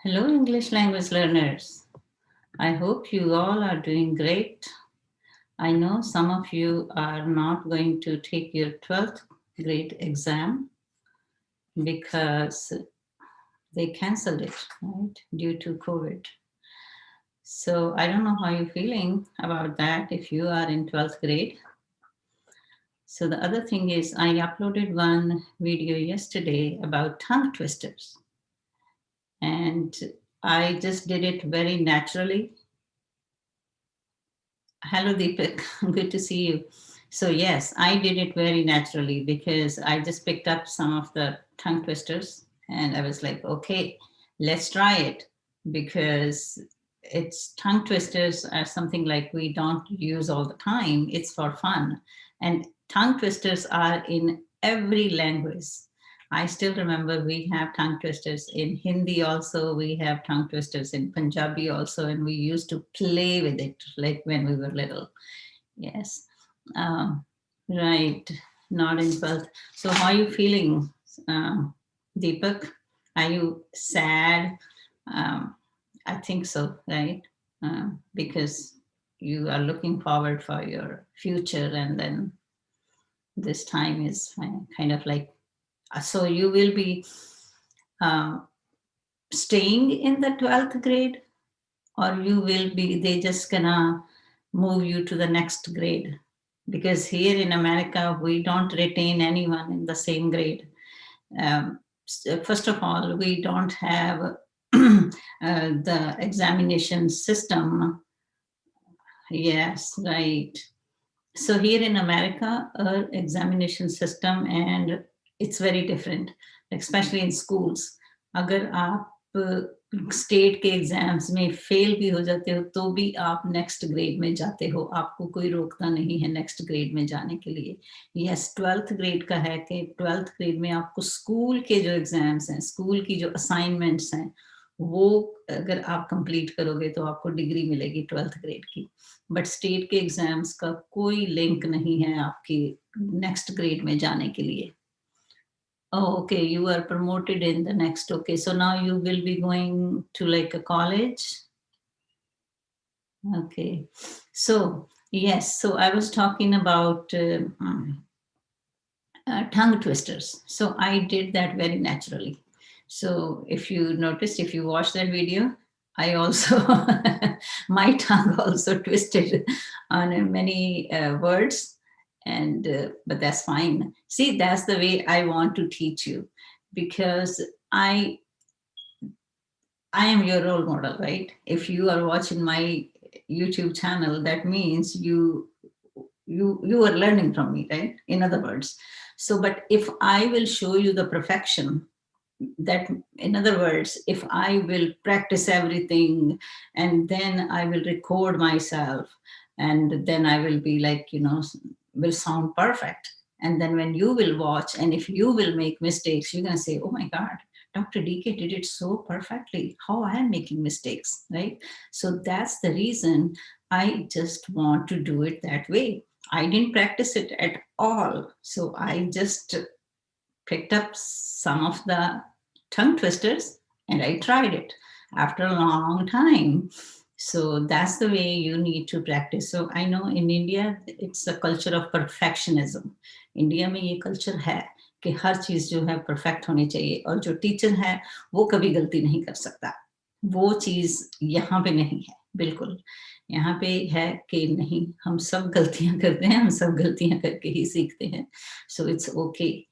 Hello, English language learners. I hope you all are doing great. I know some of you are not going to take your 12th grade exam because they canceled it, right, due to COVID. So I don't know how you're feeling about that if you are in 12th grade. So the other thing is I uploaded one video yesterday about tongue twisters. And I just did it very naturally. Hello, Deepak. Good to see you. So, yes, I did it very naturally because I just picked up some of the tongue twisters and I was like, okay, let's try it because it's tongue twisters are something like we don't use all the time. It's for fun. And tongue twisters are in every language. I still remember we have tongue twisters in Hindi also, we have tongue twisters in Punjabi also, and we used to play with it like when we were little. Yes. Right. Not in 12th. So how are you feeling, Deepak? Are you sad? I think so, right? Because you are looking forward for your future and then this time is kind of like, so you will be staying in the 12th grade or you will be, they just gonna move you to the next grade? Because here in America, we don't retain anyone in the same grade. First of all, we don't have the examination system. Yes, right. So here in America, our examination system and it's very different, especially in schools. अगर आप state के exams में fail भी हो जाते हो तो भी आप नेक्स्ट ग्रेड में जाते हो, आपको कोई रोकता नहीं है नेक्स्ट ग्रेड में जाने के लिए. यस, 12th ग्रेड का है कि 12th ग्रेड में आपको स्कूल के जो एग्जाम्स हैं, स्कूल की जो असाइनमेंट्स हैं, वो अगर आप कंप्लीट करोगे तो आपको डिग्री मिलेगी 12th ग्रेड की. बट स्टेट के एग्जाम्स का कोई लिंक नहीं है आपकी नेक्स्ट ग्रेड में जाने के लिए. Oh, okay, you are promoted in the next. Okay, so now you will be going to like a college. Okay, so yes, so I was talking about tongue twisters. So I did that very naturally. So if you noticed, if you watched that video, I also, my tongue also twisted on many words. And but that's fine. See, that's the way I want to teach you because I am your role model, right? If you are watching my YouTube channel, that means you are learning from me, right? In other words. So but if I will show you the perfection, that in other words, if I will practice everything and then I will record myself and then I will be like, will sound perfect. And then when you will watch and if you will make mistakes, you're going to say, oh my God, Dr. DK did it so perfectly. How I am making mistakes, right? So that's the reason I just want to do it that way. I didn't practice it at all. So I just picked up some of the tongue twisters and I tried it after a long time. So that's the way you need to practice. So I know in India, it's a culture of perfectionism. India में ये culture है कि हर चीज जो है perfect होनी चाहिए और जो टीचर है वो कभी गलती नहीं कर सकता. वो चीज यहाँ पे नहीं है बिल्कुल. यहाँ पे है कि नहीं, हम सब गलतियां करते हैं, हम सब गलतियां करके ही सीखते हैं. सो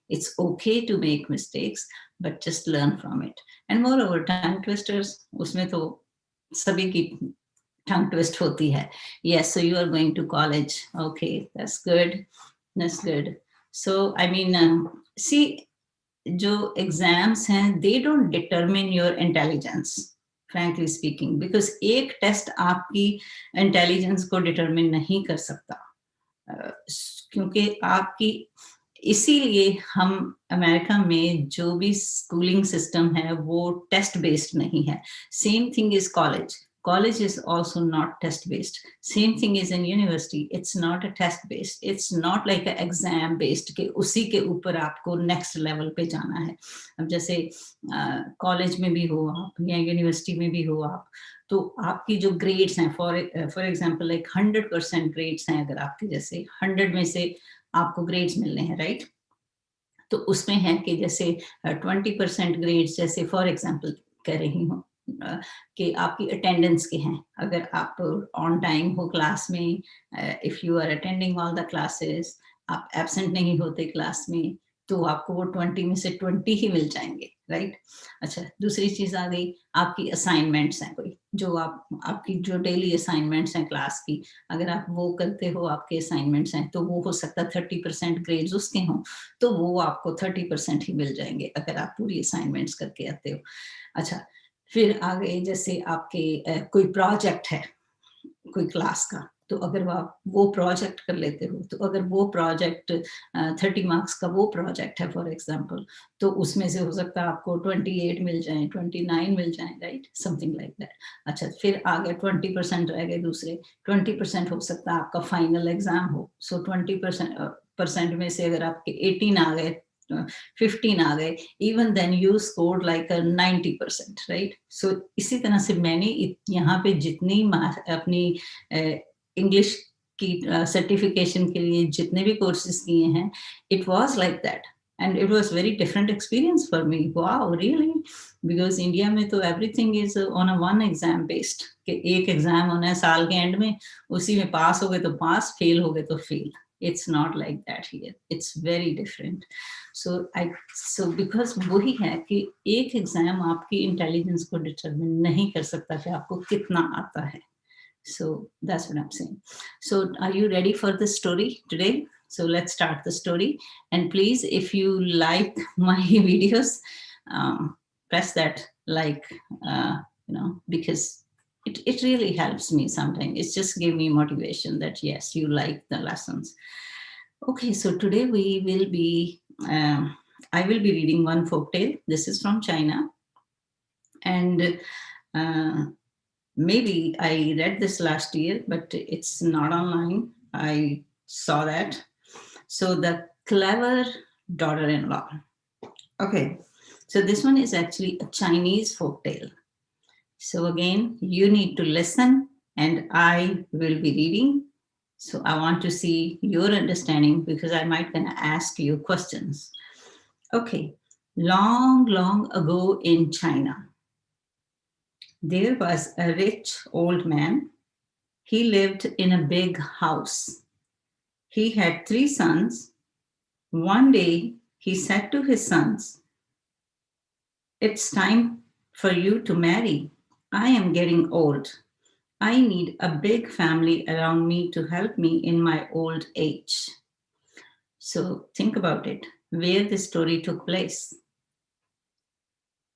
it's okay to make mistakes, but just learn from it. And moreover, tongue twisters, उसमें तो सभी की tongue twist होती है. Yes, so you are going to college. Okay, that's good. That's good. So I mean, see, जो exams हैं, they don't determine your intelligence, frankly speaking, because एक test आपकी इंटेलिजेंस को डिटरमिन नहीं कर सकता, क्योंकि आपकी, इसीलिए हम अमेरिका में जो भी स्कूलिंग सिस्टम है वो टेस्ट बेस्ड नहीं है. Same thing is college. College is also not test based. Same thing is in university. It's not a test based. It's not like an exam based के उसी के ऊपर आपको next level पे जाना है. अब जैसे कॉलेज में भी हो आप या यूनिवर्सिटी में भी हो आप, तो आपकी जो ग्रेड्स हैं फॉर एग्जांपल लाइक 100% ग्रेड्स हैं, अगर आपके जैसे 100 में से आपको ग्रेड्स मिलने हैं, राइट? तो उसमें है कि जैसे 20% ग्रेड्स, जैसे फॉर एग्जांपल कह रही हूँ कि आपकी अटेंडेंस के हैं, अगर आप ऑन टाइम हो क्लास में, if you are attending all the classes, आप एब्सेंट नहीं होते क्लास में, तो आपको वो 20 में से 20 ही मिल जाएंगे, राइट? अच्छा, दूसरी चीज़ आ गई, आपकी असाइनमेंट्स हैं कोई, जो आपकी जो डेली असाइनमेंट्स हैं क्लास की, अगर आप वो करते हो, आपके असाइनमेंट्स हैं, तो वो हो सकता है 30% ग्रेड्स उसके हों, तो वो आपको 30% ही मिल जाएंगे अगर आप पूरी असाइनमेंट्स करके आते हो। अच्छा, फिर आ गए जैसे आपके कोई प्रोजेक्ट है कोई क्लास का, तो अगर आप वो प्रोजेक्ट कर लेते हो, तो अगर वो प्रोजेक्ट 30 मार्क्स का वो प्रोजेक्ट है फॉर एग्जांपल, तो उसमें से हो सकता है आपको 28 मिल जाए, 29 मिल जाए, राइट? Something like that. अच्छा, फिर आ गए 20% रह गए दूसरे, 20% हो सकता है आपका फाइनल एग्जाम हो, सो 20% में से अगर आपके 18 आ गए, 15 आ गए, even then you scored like a 90%, right? So इसी तरह से मैंने यहाँ पे जितनी अपनी इंग्लिश की सर्टिफिकेशन के लिए जितने भी कोर्सेज किए हैं, it was like that and it was very different experience for me. Wow, really? Because India में तो everything is on a one exam based, कि एक एग्जाम होना है साल के एंड में, उसी में पास हो गए तो पास, फेल हो गए तो fail. It's not like that here. It's very different. So because वही है कि एक एग्जाम आपकी इंटेलिजेंस को डिटरमिन नहीं कर सकता कि आपको कितना आता है. So that's what I'm saying. So are you ready for the story today? So let's start the story. And please, if you like my videos, press that like, because it really helps me sometimes. It's just give me motivation that yes, you like the lessons. Okay, so today we will be, I will be reading one folk tale. This is from China. And maybe I read this last year, but it's not online. I saw that. So the clever daughter-in-law. Okay, so this one is actually a Chinese folk tale. So again, you need to listen and I will be reading. So I want to see your understanding because I might gonna ask you questions. Okay, long, long ago in China, there was a rich old man. He lived in a big house. He had 3 sons. One day, he said to his sons, "It's time for you to marry. I am getting old. I need a big family around me to help me in my old age." So think about it, where this story took place.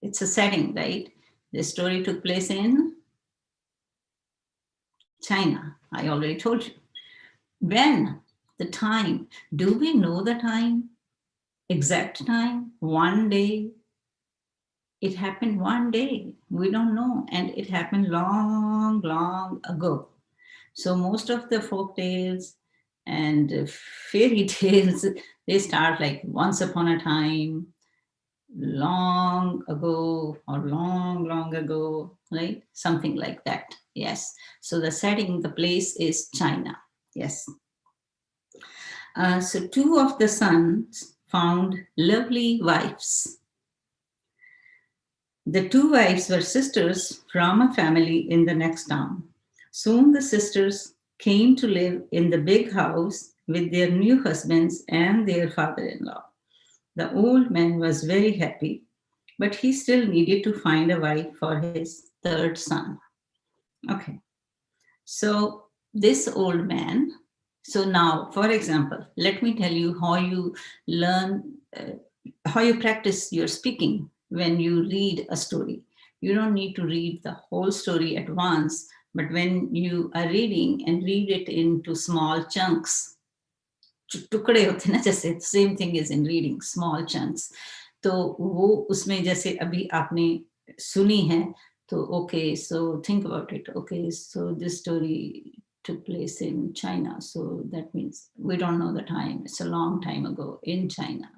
It's a setting, right? The story took place in China. I already told you. When? The time. Do we know the time? Exact time? One day? It happened one day. We don't know. And it happened long, long ago. So most of the folk tales and fairy tales, they start like once upon a time, long ago, or long, long ago, right? Something like that. Yes. So the setting, the place is China. Yes. So 2 of the sons found lovely wives. The 2 wives were sisters from a family in the next town. Soon the sisters came to live in the big house with their new husbands and their father-in-law. The old man was very happy, but he still needed to find a wife for his 3rd son. Okay, so this old man, so now, for example, let me tell you how you learn, how you practice your speaking when you read a story. You don't need to read the whole story at once, but when you are reading and read it into small chunks, टुकड़े होते हैं ना, जैसे same thing is in reading, small chunks, तो वो उसमें जैसे अभी आपने सुनी है, So, okay, so think about it. Okay, so this story took place in China. So that means we don't know the time. It's a long time ago in China.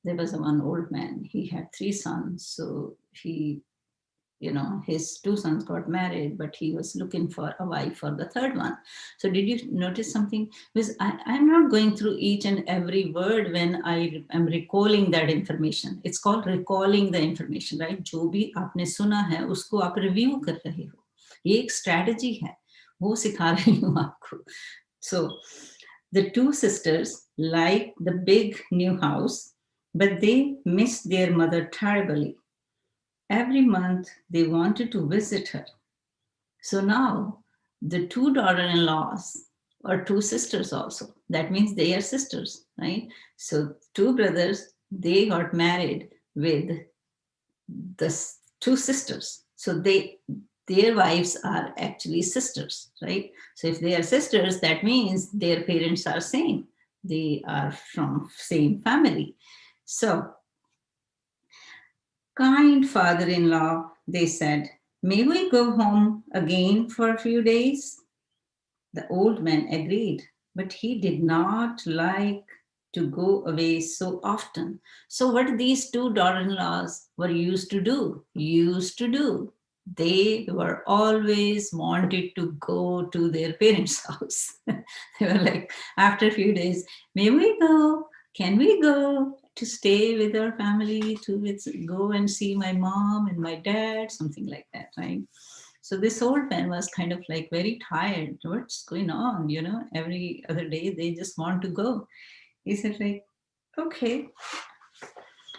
There was one old man. He had 3 sons. So he, his 2 sons got married, but he was looking for a wife for the third one. So did you notice something? Because I'm not going through each and every word when I am recalling that information. It's called recalling the information, right? जो भी आपने सुना है उसको आप review कर रहे हो. ये एक strategy है. वो सिखा रही हूँ आपको. So the 2 sisters liked the big new house, but they missed their mother terribly. Every month they wanted to visit her. So now the 2 daughter-in-laws are 2 sisters also. That means they are sisters, right? So 2 brothers, they got married with the 2 sisters. So their wives are actually sisters, right? So if they are sisters, that means their parents are same. They are from same family. So kind father-in-law, they said, may we go home again for a few days? The old man agreed, but he did not like to go away so often. So what these 2 daughter-in-laws were used to do, they were always wanted to go to their parents' house. They were like, after a few days, may we go? Can we go to stay with our family, to go and see my mom and my dad, something like that, right? So this old man was kind of like very tired. What's going on? Every other day they just want to go. He said like, okay.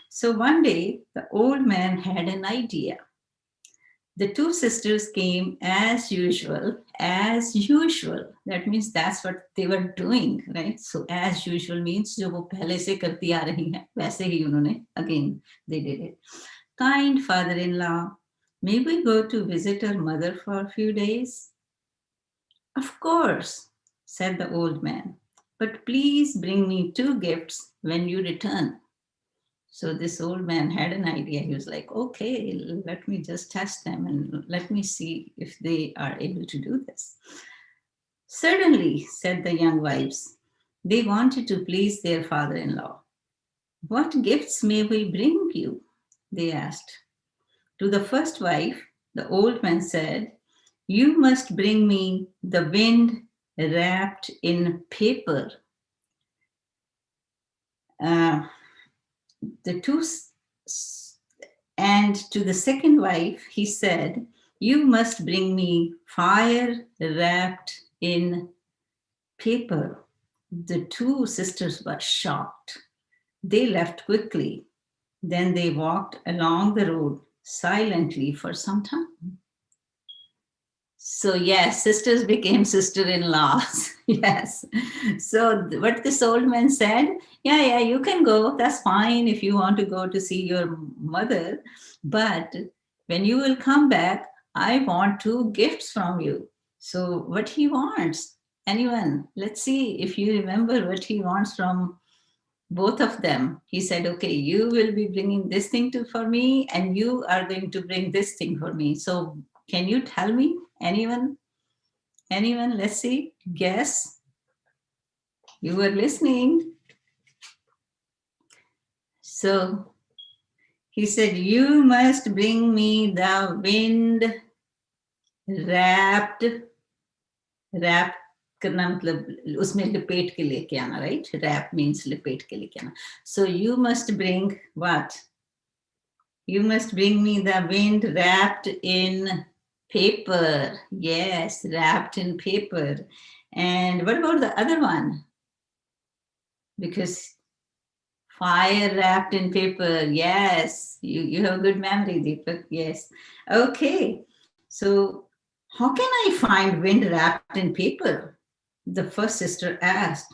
So one day the old man had an idea. The 2 sisters came as usual. That means that's what they were doing, right? So as usual means जो वो पहले से करती आ रही हैं, वैसे ही उन्होंने again they did it. Kind father-in-law, may we go to visit our mother for a few days? Of course, said the old man, but please bring me 2 gifts when you return. So this old man had an idea. He was like, okay, let me just test them and let me see if they are able to do this. Certainly, said the young wives. They wanted to please their father-in-law. What gifts may we bring you? They asked. To the first wife, the old man said, you must bring me the wind wrapped in paper. And to the second wife, he said, you must bring me fire wrapped in paper. The 2 sisters were shocked. They left quickly. Then they walked along the road silently for some time. So yes, sisters became sister-in-laws. Yes. So what this old man said, yeah, you can go. That's fine if you want to go to see your mother. But when you will come back, I want 2 gifts from you. So what he wants, anyone, let's see if you remember what he wants from both of them. He said, okay, you will be bringing this thing for me and you are going to bring this thing for me. So can you tell me? Anyone? Let's see. Guess. You were listening. So he said, you must bring me the wind wrapped करना मतलब उसमें लपेट के लेके आना, right? Wrap means लपेट के लेके आना. So you must bring what? You must bring me the wind wrapped in paper. Yes, wrapped in paper. And what about the other one? Because fire wrapped in paper. Yes, you have a good memory, Deepak. Yes. Okay. So how can I find wind wrapped in paper? The first sister asked.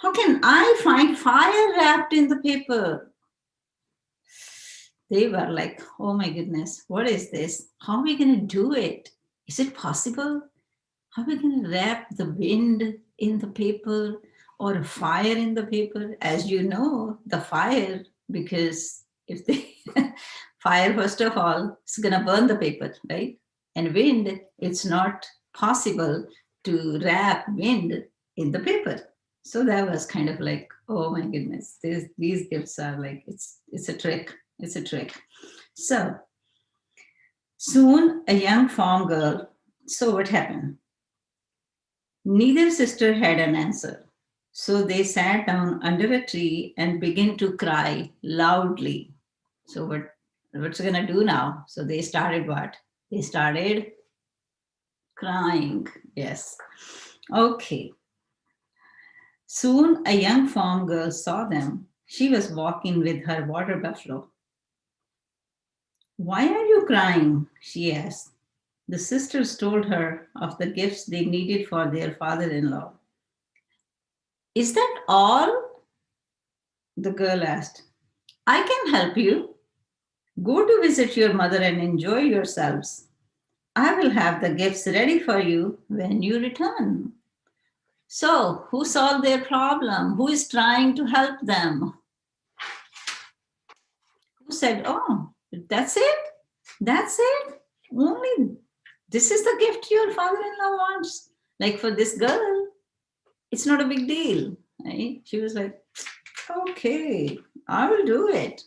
How can I find fire wrapped in the paper? They were like, oh my goodness, what is this? How are we going to do it? Is it possible? How are we going to wrap the wind in the paper or fire in the paper? As you know, the fire, because if they Fire, first of all, is going to burn the paper, right? And wind, it's not possible to wrap wind in the paper. So that was kind of like, oh my goodness, these gifts are like, it's a trick. It's a trick. So soon a young farm girl, so what happened? Neither sister had an answer. So they sat down under a tree and began to cry loudly. So what's it gonna do now? So they started what? They started crying. Yes. Okay. Soon a young farm girl saw them. She was walking with her water buffalo. Why are you crying? She asked. The sisters told her of the gifts they needed for their father in law. Is that all? The girl asked. I can help you. Go to visit your mother and enjoy yourselves. I will have the gifts ready for you when you return. So, who solved their problem? Who is trying to help them? Who said, oh, that's it? That's it? Only this is the gift your father in law wants. Like for this girl, it's not a big deal. Right? She was like, okay, I will do it.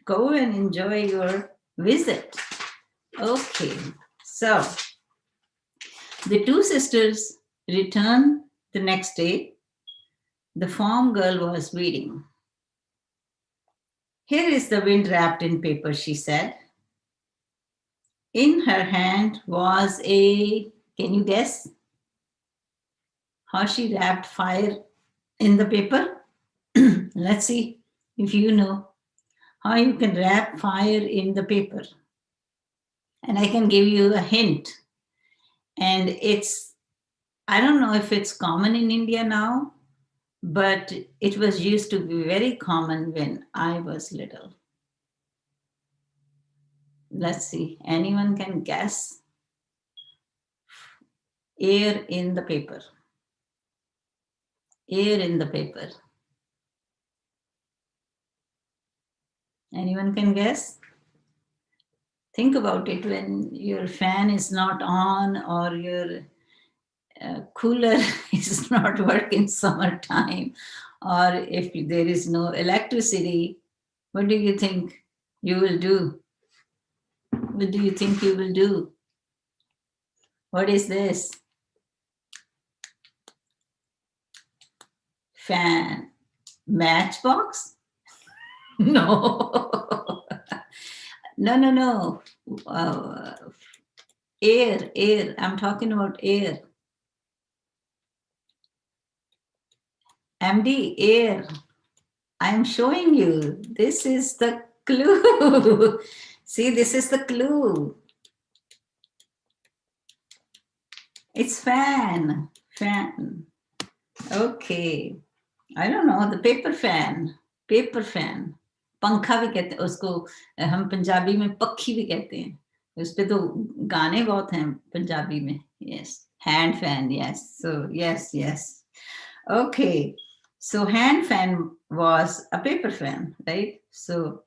Go and enjoy your visit. Okay, so the two sisters returned the next day. The farm girl was weeding. Here is the wind wrapped in paper, she said. In her hand was a, can you guess how she wrapped fire in the paper? Let's see if you know how you can wrap fire in the paper. And I can give you a hint. And it's, I don't know if it's common in India now, but it was used to be very common when I was little. Let's see, anyone can guess? Air in the paper. Air in the paper. Anyone can guess? Think about it when your fan is not on or your cooler is not working summertime, or if there is no electricity, what do you think you will do? What do you think you will do? What is this? Fan. Matchbox? No. No. Air. I'm talking about air. MD, air. I'm showing you. This is the clue. See, this is the clue. It's fan. Fan. Okay. I don't know, the paper fan. Paper fan. पंखा भी कहते हैं उसको, हम पंजाबी में पक्षी भी कहते हैं. उस पे तो गाने बहुत हैं पंजाबी में. Yes. Hand fan. Yes. So yes. Okay. So hand fan was a paper fan, right? So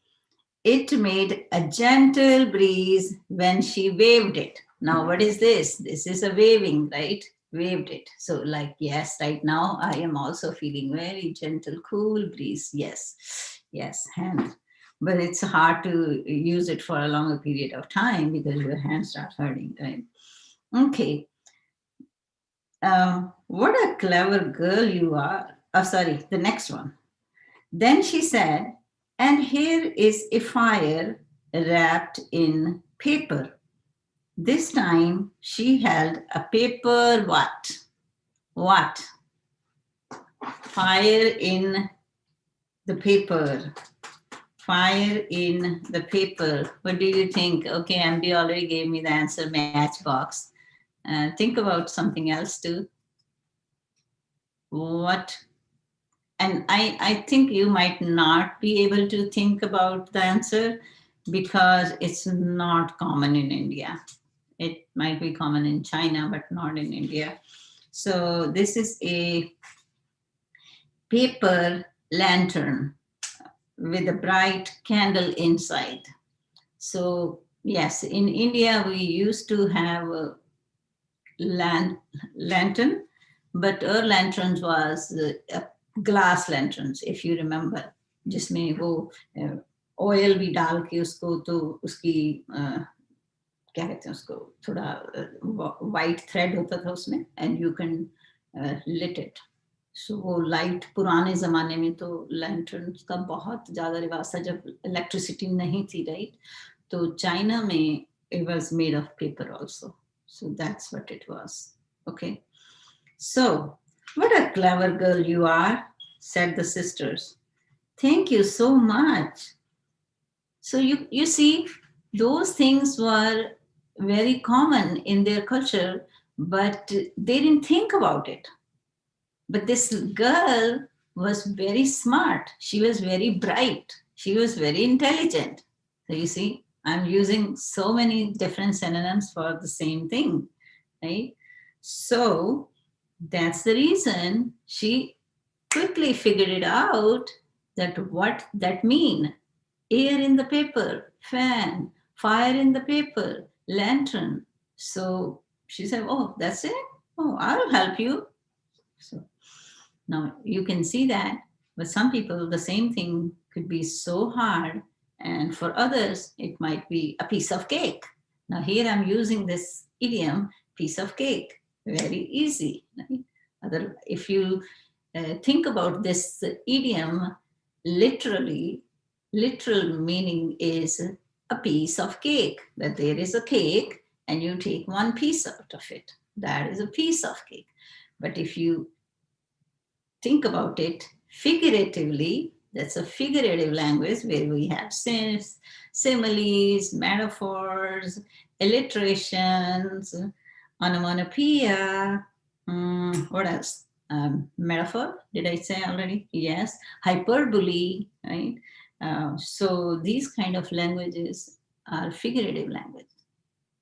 it made a gentle breeze when she waved it. Now, what is this? This is a waving, right? Waved it. So like, yes, right now I am also feeling very gentle, cool breeze. Yes, hand. But it's hard to use it for a longer period of time because your hands start hurting, right? Okay. What a clever girl you are. Oh, sorry, the next one. Then she said, and here is a fire wrapped in paper. This time she held a paper what? What? Fire in the paper. Fire in the paper. What do you think? Okay, MD already gave me the answer, matchbox. Think about something else too. What? And I think you might not be able to think about the answer because it's not common in India. It might be common in China, but not in India. So this is a paper lantern with a bright candle inside. So yes, in India, we used to have a lantern, but our lanterns was glass lanterns, if you remember, जिसमें वो oil भी डाल के उसको तो उसकी क्या कहते हैं उसको थोड़ा white thread होता था उसमें, and you can lit it. So वो लाइट पुराने जमाने में तो लैंटर्न का बहुत ज्यादा रिवाज था जब इलेक्ट्रिसिटी नहीं थी, राइट? तो चाइना में it was made of paper also. So that's what it was. Okay. So, what a clever girl you are, said the sisters. Thank you so much. So you see, those things were very common in their culture, but they didn't think about it. But this girl was very smart. She was very bright. She was very intelligent. So you see, I'm using so many different synonyms for the same thing, right? So that's the reason she quickly figured it out that what that mean. Air in the paper, fan, fire in the paper, lantern. So she said, oh, that's it? Oh, I'll help you. So now you can see that, but some people, the same thing could be so hard, and for others, it might be a piece of cake. Now, here I'm using this idiom, piece of cake, very easy. Right? If you think about this idiom literally, literal meaning is a piece of cake, that there is a cake and you take one piece out of it. That is a piece of cake. But if you think about it figuratively, that's a figurative language where we have similes, metaphors, alliterations, onomatopoeia, what else? Metaphor, did I say already? Yes. Hyperbole, right? So these kind of languages are figurative language.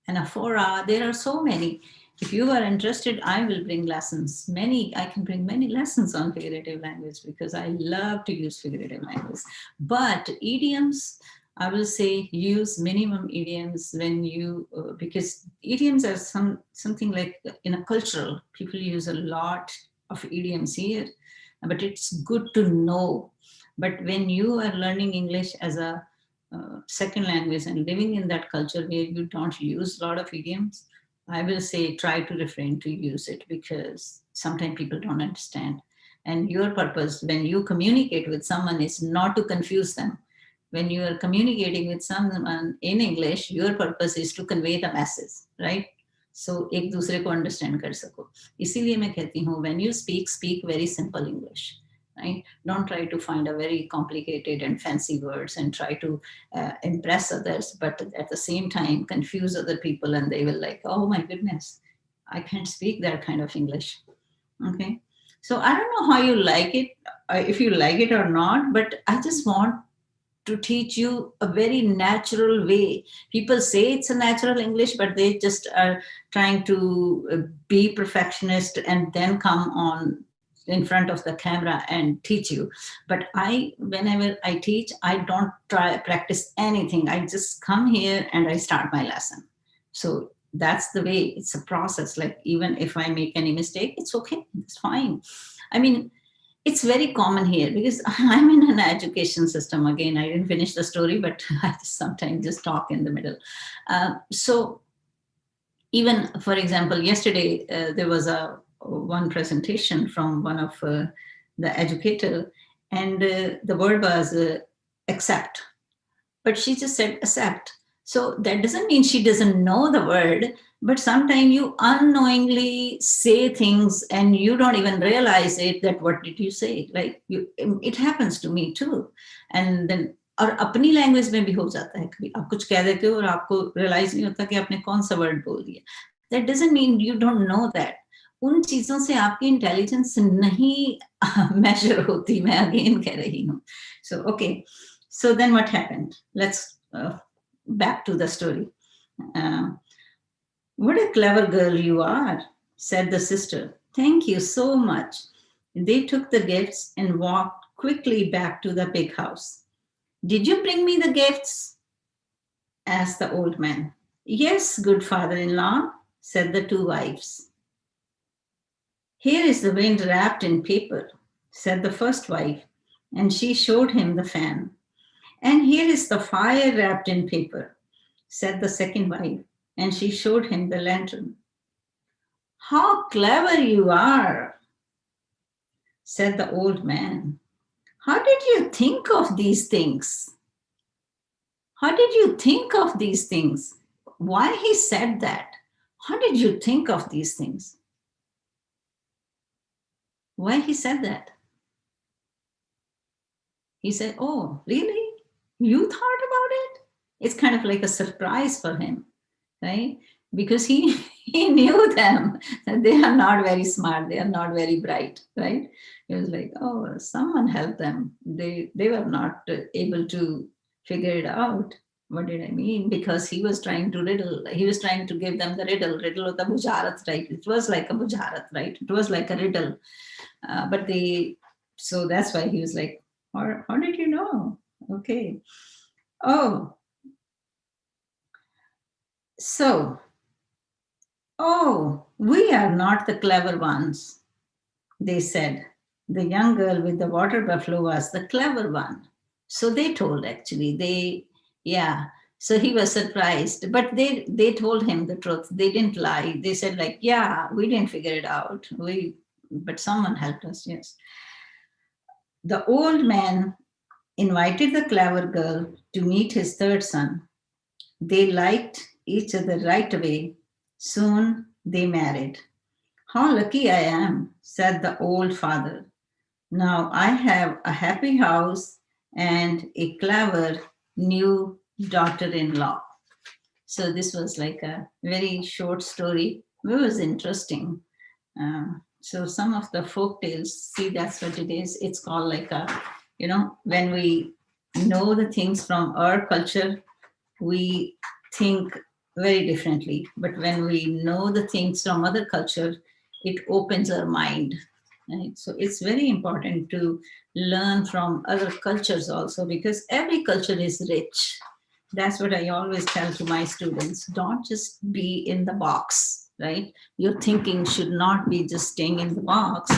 And aphora, there are so many. If you are interested, I will bring lessons. I can bring many lessons on figurative language because I love to use figurative language. But idioms, I will say use minimum idioms when you, because idioms are something like in a cultural, people use a lot of idioms here, but it's good to know. But when you are learning English as a second language and living in that culture where you don't use a lot of idioms, I will say try to refrain to use it because sometimes people don't understand. And your purpose when you communicate with someone is not to confuse them. When you are communicating with someone in English, your purpose is to convey the message, right? So एक दूसरे को understand कर सको. इसीलिए मैं कहती हूँ when you speak very simple English. Right? Don't try to find a very complicated and fancy words and try to impress others, but at the same time confuse other people and they will like, oh my goodness, I can't speak that kind of English. Okay. So I don't know how you like it, if you like it or not, but I just want to teach you a very natural way. People say it's a natural English, but they just are trying to be perfectionist and then come on in front of the camera and teach you. But whenever I teach, I don't practice anything. I just come here and I start my lesson. So that's the way. It's a process. Like even if I make any mistake, it's okay. It's fine. I mean, it's very common here because I'm in an education system. Again, I didn't finish the story, but I sometimes just talk in the middle. So even, for example, yesterday there was one presentation from one of the educator, and the word was accept, but she just said accept. So that doesn't mean she doesn't know the word, but sometimes you unknowingly say things and you don't even realize it, that what did you say? Like it happens to me too. And then और अपनी language में भी हो जाता है कभी आप कुछ कह देते हो और आपको रियलाइज नहीं होता कि आपने कौन सा वर्ड बोल दिया. That doesn't mean you don't know that. उन चीजों से आपकी इंटेलिजेंस नहीं मेजर होती. मैं अगेन कह रही हूँ. So okay, so then what happened? Let's back to the story. What a clever girl you are, said the sister. Thank you so much. They took the gifts and walked quickly back to the big house. Did you bring me the gifts? asked the old man. Yes, good father-in-law, said the two wives. Here is the wind wrapped in paper, said the first wife, and she showed him the fan. And here is the fire wrapped in paper, said the second wife, and she showed him the lantern. How clever you are, said the old man. How did you think of these things? How did you think of these things? Why he said that? How did you think of these things? Why he said that? He said, oh, really? You thought about it? It's kind of like a surprise for him, right? Because he knew them. They are not very smart. They are not very bright, right? He was like, oh, someone helped them. They were not able to figure it out. What did I mean? Because he was trying to give them the riddle of the bujarat, right? It was like a bujarat, right? It was like a riddle. So that's why he was like, how did you know? Okay. Oh, so, we are not the clever ones, they said. The young girl with the water buffalo was the clever one. So they told actually, yeah. So he was surprised, but they told him the truth. They didn't lie. They said like, yeah, we didn't figure it out. But someone helped us, yes. The old man invited the clever girl to meet his third son. They liked each other right away. Soon they married. How lucky I am, said the old father. Now I have a happy house and a clever new daughter in law. So this was like a very short story. It was interesting. So some of the folk tales, see, that's what it is. It's called like when we know the things from our culture, we think very differently. But when we know the things from other culture, it opens our mind. Right? So it's very important to learn from other cultures also, because every culture is rich. That's what I always tell to my students. Don't just be in the box, right? Your thinking should not be just staying in the box.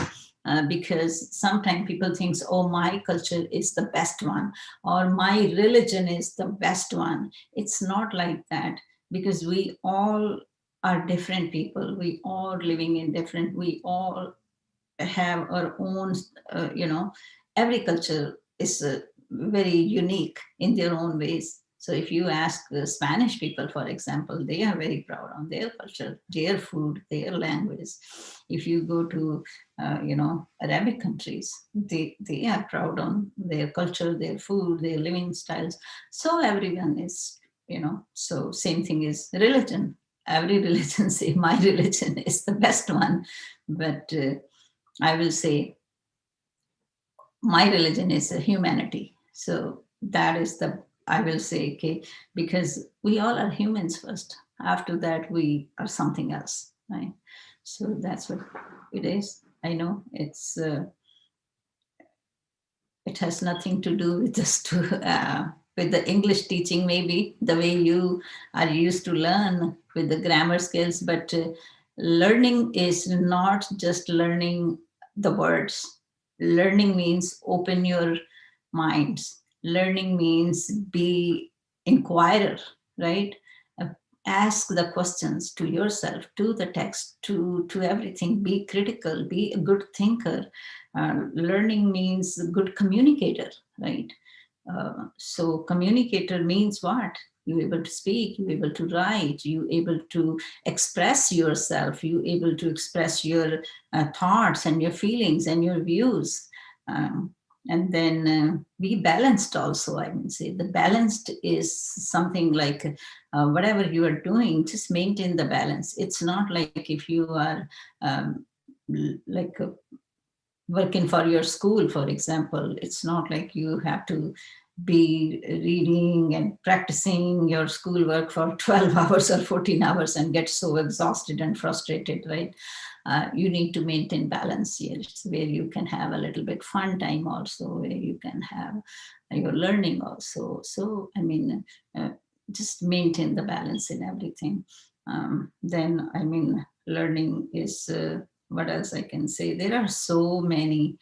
Because sometimes people think, oh, my culture is the best one, or my religion is the best one. It's not like that, because we all are different people. We all living in different, we all have our own, every culture is very unique in their own ways. So if you ask the Spanish people, for example, they are very proud on their culture, their food, their language. If you go to, Arabic countries, they are proud on their culture, their food, their living styles. So everyone is, so same thing is religion. Every religion say my religion is the best one, but I will say my religion is a humanity. So that is I will say, okay, because we all are humans first. After that, we are something else, right? So that's what it is. I know it has nothing to do with just with the English teaching, maybe the way you are used to learn with the grammar skills, but learning is not just learning the words. Learning means open your minds. Learning means be inquirer, right? Uh, Ask the questions to yourself, to the text, to everything. Be critical, be a good thinker. Learning means a good communicator, right? So communicator means what? You're able to speak, you're able to write, you're able to express yourself, you're able to express your thoughts and your feelings and your views. And then be balanced also, I would say. The balanced is something like whatever you are doing, just maintain the balance. It's not like if you are like working for your school, for example, it's not like you have to be reading and practicing your schoolwork for 12 hours or 14 hours and get so exhausted and frustrated, right? You need to maintain balance here. It's where you can have a little bit fun time also, where you can have your learning also. So, I mean, just maintain the balance in everything. Then, I mean, learning is, what else I can say? There are so many.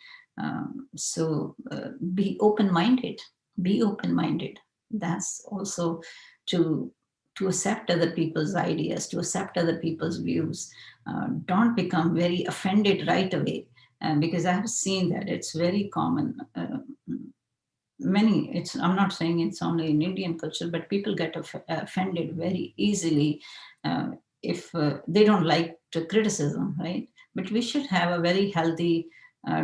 Be open-minded. Be open-minded. That's also to accept other people's ideas, to accept other people's views. Don't become very offended right away, because I have seen that it's very common. I'm not saying it's only in Indian culture, but people get offended very easily if they don't like the criticism, right? But we should have a very healthy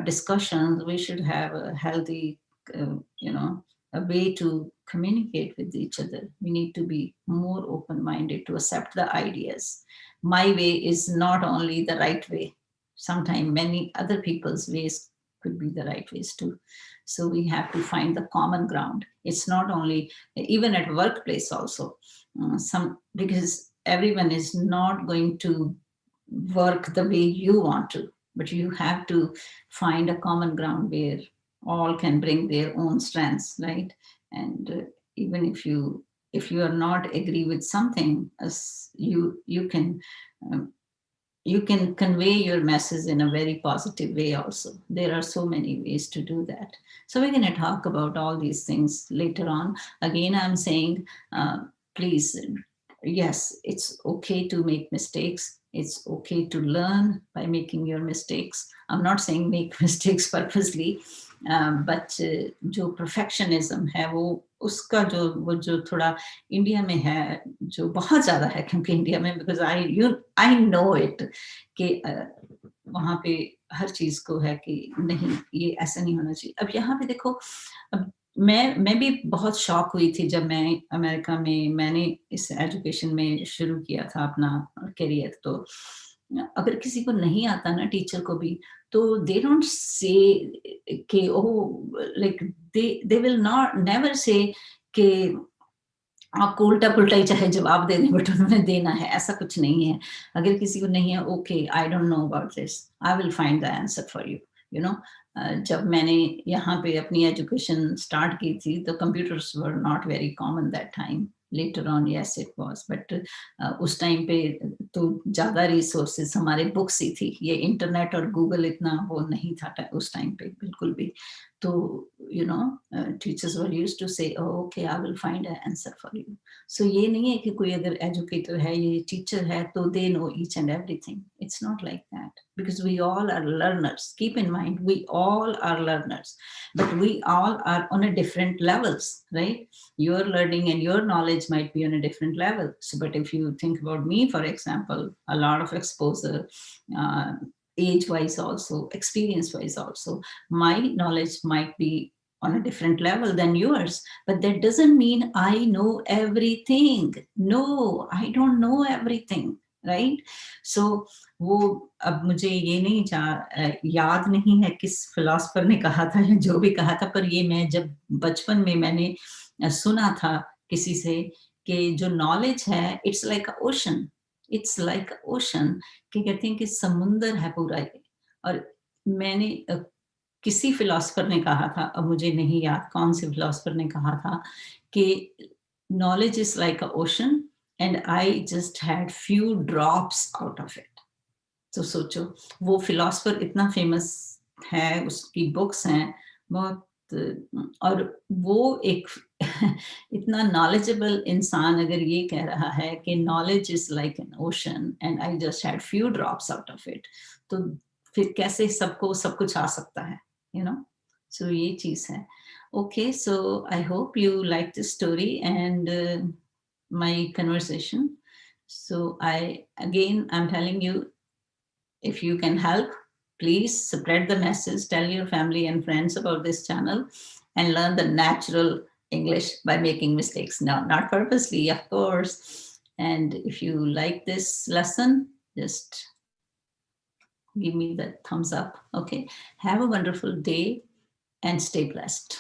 discussions. We should have a healthy, a way to communicate with each other. We need to be more open-minded to accept the ideas. My way is not only the right way. Sometimes many other people's ways could be the right ways too. So we have to find the common ground. It's not only, even at workplace also, because everyone is not going to work the way you want to, but you have to find a common ground where all can bring their own strengths, right? And even if you are not agree with something, you can convey your message in a very positive way also. There are so many ways to do that. So we're going to talk about all these things later on. Again, I'm saying, please, yes, it's okay to make mistakes. It's okay to learn by making your mistakes. I'm not saying make mistakes purposely, but जो perfectionism है उसका जो थोड़ा India में है, जो बहुत ज़्यादा है, क्योंकि इंडिया में, because I know it, कि वहाँ पे हर चीज़ को है कि नहीं, ये ऐसा नहीं होना चाहिए. अब यहाँ पे देखो, अब मैं भी बहुत शॉक हुई थी जब मैं अमेरिका में, मैंने इस एजुकेशन में शुरू किया था अपना करियर. तो अगर किसी को नहीं आता ना, टीचर को भी, तो दे डोंट से कि like they will not never say कि आपको उल्टा पुल्टा ही चाहे जवाब दे दें, बट उन्होंने देना है, ऐसा कुछ नहीं है. अगर किसी को नहीं है, okay, I don't know about this, I will find the answer for you. You know, जब मैंने यहाँ पे अपनी एजुकेशन स्टार्ट की थी, तो computers were not very common that time. Later on yes it was, but उस टाइम पे तो ज़्यादा रिसोर्सेज हमारे बुक्स ही थी. ये इंटरनेट और गूगल इतना वो नहीं था उस टाइम पे, बिल्कुल भी. तो you know, teachers were used to say okay, I will find a answer for you. So ये नहीं है कि कोई अगर एजुकेटर है, ये टीचर है, तो they know each and everything. It's not like that, because we all are learners. Keep in mind, we all are learners, but we all are on a different levels, right? Your learning and your knowledge might be on a different level. So, but if you think about me, for example, a lot of exposure, age wise also, experience wise also, my knowledge might be on a different level than yours, but that doesn't mean I know everything. No, I don't know everything, right? So वो, अब मुझे ये नहीं याद नहीं है किस philosopher ने कहा था या जो भी कहा था, पर ये मैं जब बचपन में मैंने सुना था किसी से कि जो नॉलेज है, it's like a ocean. It's like a ocean, कि कहते हैं कि समुंदर है पूरा. और मैंने किसी फिलोसफर ने कहा था, अब मुझे नहीं याद कौन से फिलोसफर ने कहा था, कि knowledge is like an ocean and I just had few drops out of it. तो सोचो, वो फिलोसफर इतना फेमस है, उसकी बुक्स हैं बहुत, और वो एक इतना नॉलेजेबल इंसान अगर ये कह रहा है कि knowledge is like an ocean and I just had few drops out of it, तो फिर कैसे सबको सब कुछ आ सकता है, यू नो. सो ये चीज है. Okay, so I hope you like this story and my conversation. So I'm telling you, if you can help, please spread the message, tell your family and friends about this channel, and learn the natural English by making mistakes. No, not purposely, of course. And if you like this lesson, just give me the thumbs up. Okay. Have a wonderful day and stay blessed.